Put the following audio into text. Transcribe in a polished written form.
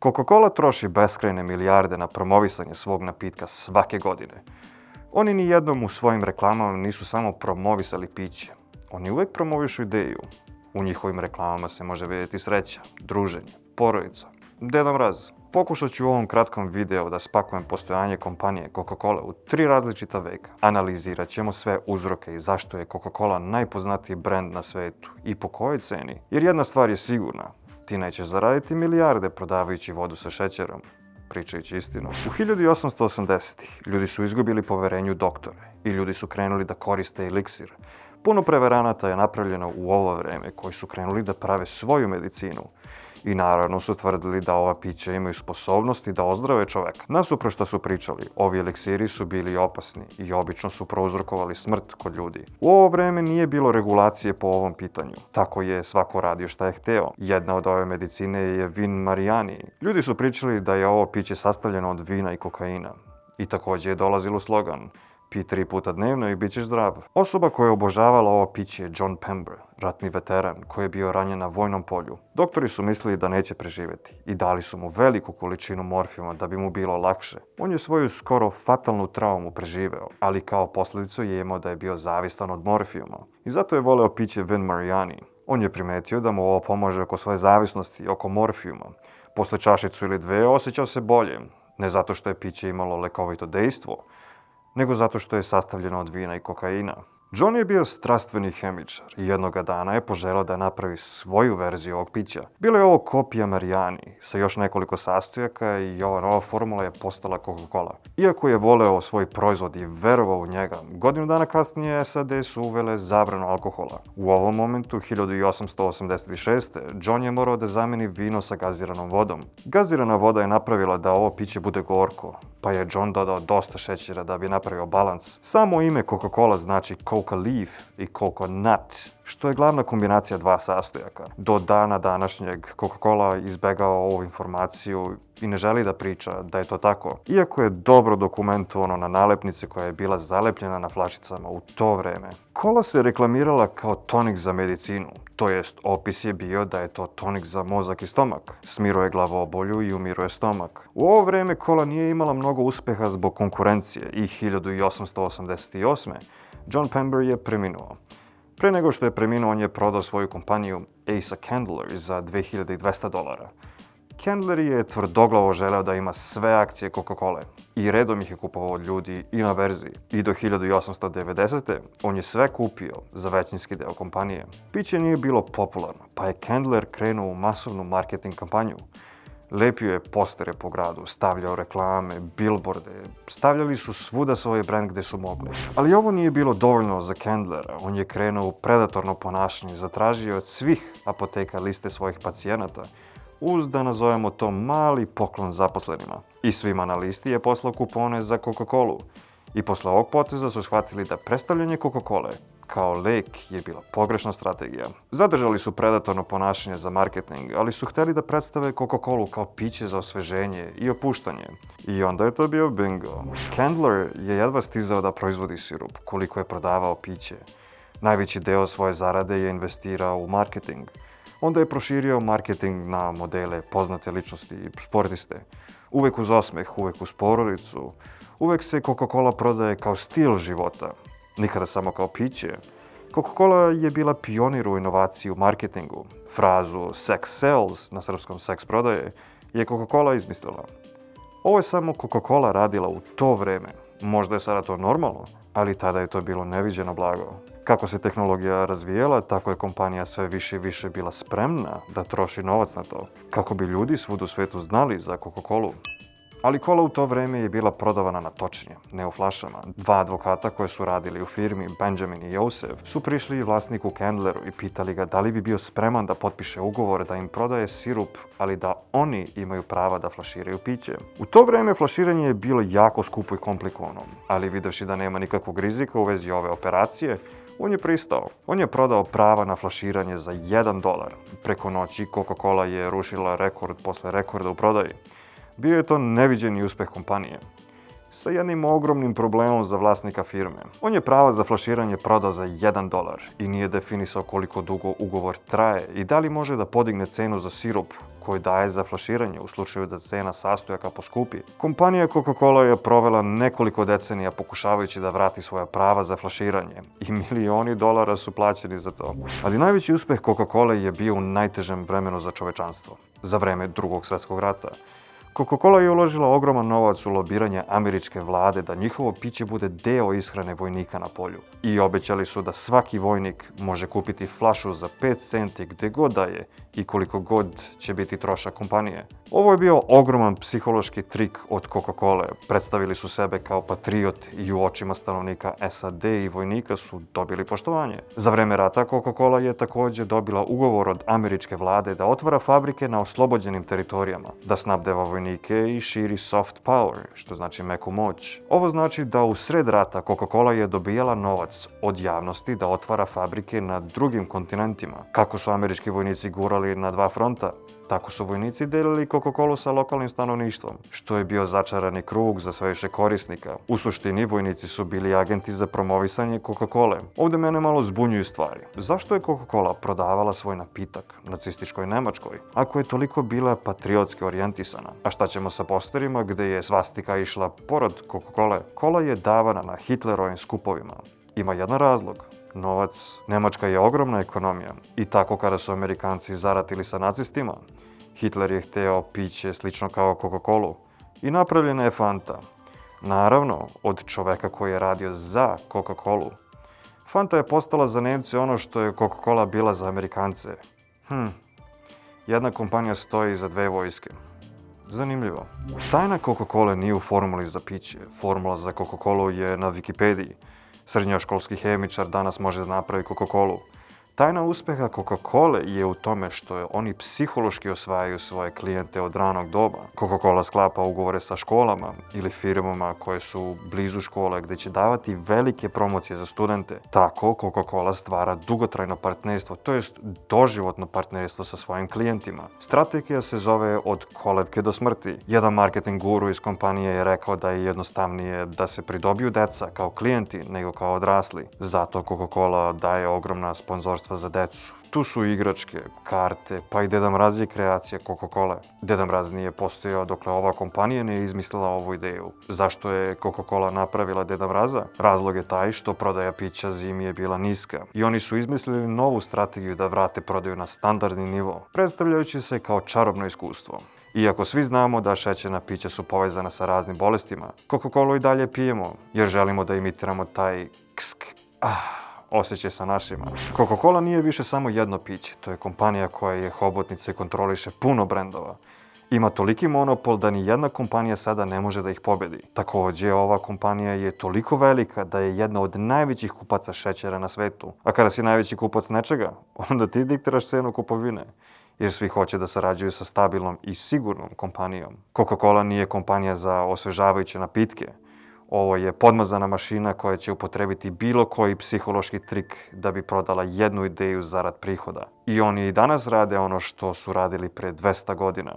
Coca-Cola troši beskrajne milijarde na promovisanje svog napitka svake godine. Oni ni jednom u svojim reklamama nisu samo promovisali piće. Oni uvek promovišu ideju. U njihovim reklamama se može vidjeti sreća, druženje, porodica, Deda Mraz. Pokušat ću u ovom kratkom videu da spakujem postojanje kompanije Coca-Cola u 3 različita veka. Analizirat ćemo sve uzroke i zašto je Coca-Cola najpoznatiji brend na svetu i po kojoj ceni. Jer jedna stvar je sigurna, ti nećeš zaraditi milijarde prodavajući vodu sa šećerom, pričajući istinu. U 1880-ih ljudi su izgubili poverenje u doktore i ljudi su krenuli da koriste eliksir. Puno prevaranata je napravljeno u ovo vreme koji su krenuli da prave svoju medicinu. I naravno su tvrdili da ova pića imaju sposobnosti da ozdrave čoveka. Nasuprot što su pričali, ovi eliksiri su bili opasni i obično su prouzrokovali smrt kod ljudi. U ovo vreme nije bilo regulacije po ovom pitanju. Tako je svako radio šta je hteo. Jedna od ove medicine je vin Mariani. Ljudi su pričali da je ovo piće sastavljeno od vina i kokaina. I također je dolazilo slogan: pi 3 puta dnevno i bit ćeš zdrav. Osoba koja je obožavala ovo piće je John Pember, ratni veteran koji je bio ranjen na vojnom polju. Doktori su mislili da neće preživjeti i dali su mu veliku količinu morfijuma da bi mu bilo lakše. On je svoju skoro fatalnu traumu preživeo, ali kao posljedicu je imao da je bio zavistan od morfijuma. I zato je voleo piće Vin Mariani. On je primetio da mu ovo pomaže oko svoje zavisnosti, oko morfijuma. Posle čašicu ili dve osjećao se bolje, ne zato što je piće imalo lekovito dejstvo, nego zato što je sastavljeno od vina i kokaina. John je bio strastveni hemičar i jednoga dana je poželeo da napravi svoju verziju ovog pića. Bila je ovo kopija Mariani sa još nekoliko sastojaka i ova nova formula je postala Coca-Cola. Iako je voleo svoj proizvod i verovao u njega, godinu dana kasnije SAD su uvele zabranu alkohola. U ovom momentu, 1886. John je morao da zameni vino sa gaziranom vodom. Gazirana voda je napravila da ovo piće bude gorko, pa je John dodao dosta šećera da bi napravio balans. Samo ime Coca-Cola znači Coca Leaf i Coca Nut, što je glavna kombinacija dva sastojaka. Do dana današnjeg Coca-Cola izbegao ovu informaciju i ne želi da priča da je to tako. Iako je dobro dokumentovano na nalepnici koja je bila zalepljena na flašicama u to vreme. Cola se reklamirala kao tonik za medicinu, to jest opis je bio da je to tonik za mozak i stomak. Smiruje glavobolju i umiruje stomak. U ovo vreme Cola nije imala mnogo uspeha zbog konkurencije i 1888. John Pember je preminuo. Pre nego što je preminuo, on je prodao svoju kompaniju Asa Candler za $2200. Candler je tvrdoglavo želeo da ima sve akcije Coca-Cola i redom ih je kupovao od ljudi i na berzi. I do 1890. on je sve kupio za većinski deo kompanije. Piće nije bilo popularno, pa je Candler krenuo u masovnu marketing kampanju. Lepio je postere po gradu, stavljao reklame, billboarde, stavljali su svuda svoj brand gde su mogli. Ali ovo nije bilo dovoljno za Candlera, on je krenuo u predatorno ponašanje, zatražio od svih apoteka liste svojih pacijenata, uz da nazovemo to mali poklon zaposlenima. I svima na listi je poslao kupone za Coca-Colu. I posle ovog poteza su shvatili da predstavljanje Coca-Cole kao lek je bila pogrešna strategija. Zadržali su predatorno ponašanje za marketing, ali su hteli da predstave Coca-Colu kao piće za osveženje i opuštanje. I onda je to bio bingo. Candler je jedva stizao da proizvodi sirup, koliko je prodavao piće. Najveći deo svoje zarade je investirao u marketing. Onda je proširio marketing na modele poznate ličnosti i sportiste. Uvek uz osmeh, uvek uz porodicu. Uvek se Coca-Cola prodaje kao stil života, nikada samo kao piće. Coca-Cola je bila pionir u inovaciji u marketingu. Frazu sex sells, na srpskom seks prodaje, je Coca-Cola izmislila. Ovo je samo Coca-Cola radila u to vreme. Možda je sada to normalno, ali tada je to bilo neviđeno blago. Kako se tehnologija razvijela, tako je kompanija sve više i više bila spremna da troši novac na to, kako bi ljudi svud u svetu znali za Coca-Colu. Ali kola u to vreme je bila prodavana na točenje, ne u flašama. Dva advokata koje su radili u firmi, Benjamin i Joseph, su prišli vlasniku Candleru i pitali ga da li bi bio spreman da potpiše ugovor da im prodaje sirup, ali da oni imaju prava da flaširaju piće. U to vreme flaširanje je bilo jako skupo i komplikovano, ali videvši da nema nikakvog rizika u vezi ove operacije, on je pristao. On je prodao prava na flaširanje za $1. Preko noći Coca-Cola je rušila rekord posle rekorda u prodaji. Bio je to neviđeni uspeh kompanije, sa jednim ogromnim problemom za vlasnika firme. On je prava za flaširanje prodao za $1 i nije definisao koliko dugo ugovor traje i da li može da podigne cenu za sirup koju daje za flaširanje u slučaju da cena sastojaka poskupi. Kompanija Coca-Cola je provela nekoliko decenija pokušavajući da vrati svoja prava za flaširanje i milioni dolara su plaćeni za to. Ali najveći uspeh Coca-Cola je bio u najtežem vremenu za čovečanstvo, za vreme Drugog svjetskog rata. Coca-Cola je uložila ogroman novac u lobiranje američke vlade da njihovo piće bude deo ishrane vojnika na polju. I obećali su da svaki vojnik može kupiti flašu za 5 centi gde god da je i koliko god će biti trošak kompanije. Ovo je bio ogroman psihološki trik od Coca-Cola. Predstavili su sebe kao patriot i u očima stanovnika SAD i vojnika su dobili poštovanje. Za vreme rata Coca-Cola je takođe dobila ugovor od američke vlade da otvara fabrike na oslobođenim teritorijama, da snabdeva vojnike i širi soft power, što znači meku moć. Ovo znači da u sred rata Coca-Cola je dobijala novac od javnosti da otvara fabrike na drugim kontinentima. Kako su američki vojnici gurali na 2 fronta, tako su vojnici delili Coca-Colu sa lokalnim stanovništvom, što je bio začarani krug za sve više korisnika. U suštini, vojnici su bili agenti za promovisanje Coca-Cole. Ovde mene malo zbunjuju stvari. Zašto je Coca-Cola prodavala svoj napitak nacističkoj Nemačkoj, ako je toliko bila patriotski orijentisana? A šta ćemo sa posterima gde je svastika išla pored Coca-Cole? Kola je davana na Hitlerovim skupovima. Ima jedan razlog. Novac. Nemačka je ogromna ekonomija i tako kada su Amerikanci zaratili sa nacistima, Hitler je hteo piće slično kao Coca-Colu i napravljena je Fanta. Naravno, od čoveka koji je radio za Coca-Colu. Fanta je postala za Nemce ono što je Coca-Cola bila za Amerikance. Jedna kompanija stoji iza 2 vojske. Zanimljivo. Tajna Coca-Cola nije u formuli za piće. Formula za Coca-Colu je na Wikipediji. Srednjoškolski hemičar danas može da napravi Coca-Colu. Tajna uspeha Coca-Cole je u tome što oni psihološki osvajaju svoje klijente od ranog doba. Coca-Cola sklapa ugovore sa školama ili firmama koje su blizu škole gde će davati velike promocije za studente. Tako Coca-Cola stvara dugotrajno partnerstvo, to jest doživotno partnerstvo sa svojim klijentima. Strategija se zove od kolevke do smrti. Jedan marketing guru iz kompanije je rekao da je jednostavnije da se pridobiju deca kao klijenti nego kao odrasli. Zato Coca-Cola daje ogromna sponzorstva za decu. Tu su igračke, karte, pa i Deda Mraz je kreacija Coca-Cola. Deda Mraz nije postojao dokle ova kompanija ne izmislila ovu ideju. Zašto je Coca-Cola napravila Deda Mraza? Razlog je taj što prodaja pića zimi je bila niska. I oni su izmislili novu strategiju da vrate prodaju na standardni nivo, predstavljajući se kao čarobno iskustvo. Iako svi znamo da šećerna pića su povezana sa raznim bolestima, Coca-Colu i dalje pijemo jer želimo da imitiramo taj ksk, osjećaj sa našima. Coca-Cola nije više samo jedno piće, to je kompanija koja je hobotnica i kontroliše puno brendova. Ima toliki monopol da ni jedna kompanija sada ne može da ih pobedi. Takođe, ova kompanija je toliko velika da je jedna od najvećih kupaca šećera na svetu. A kada si najveći kupac nečega, onda ti diktiraš cenu kupovine, jer svi hoće da sarađuju sa stabilnom i sigurnom kompanijom. Coca-Cola nije kompanija za osvežavajuće napitke. Ovo je podmazana mašina koja će upotrebiti bilo koji psihološki trik da bi prodala jednu ideju zarad prihoda. I oni i danas rade ono što su radili pre 200 godina.